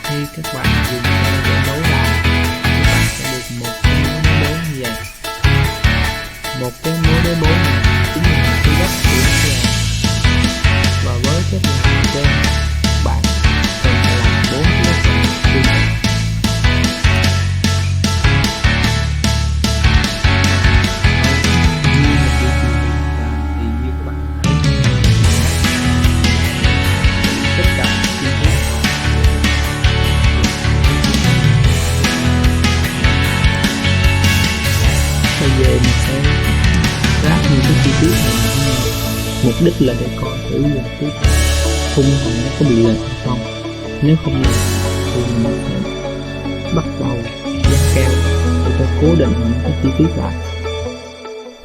khi các bạn dùng để nối lại, các bạn sẽ được một cái mối nối 4 như vậy. Một cái mối nối 4 này chính là cái gốc của miscea, và với các làm trên bạn cần phải làm 4 cái gốc tương tự. Bây giờ mình sẽ ráp những cái chi tiết này, mục đích là để coi thử là cái khung này nó có bị lệch hay không. Nếu không lệch thì mình sẽ bắt đầu dán keo để cho cố định những cái chi tiết lại.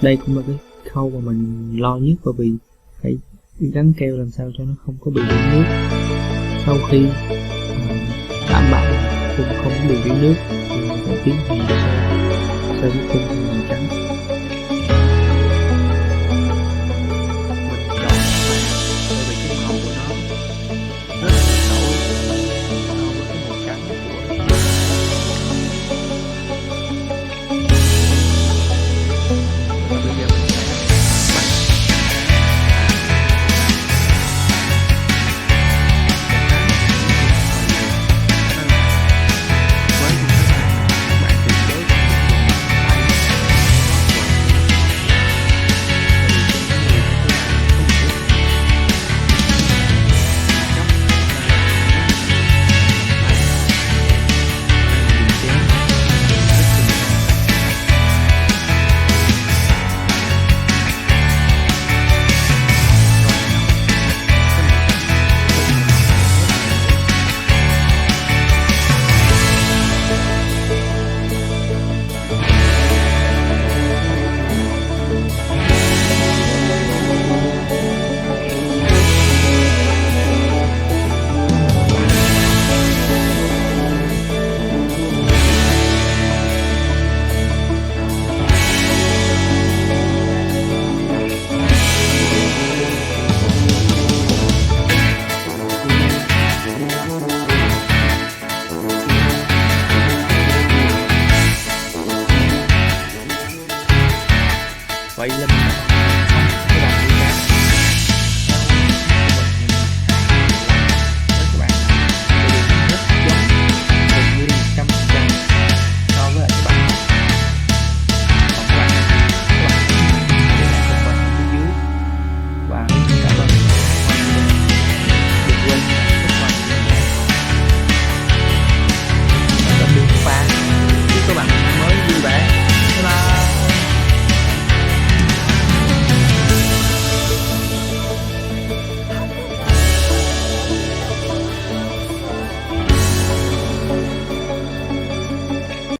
Đây cũng là cái khâu mà mình lo nhất, bởi vì phải gắn keo làm sao cho nó không có bị dính nước. Sau khi đảm bảo khung không bị dính nước thì mình sẽ tiến hành sơn cái khung màu trắng.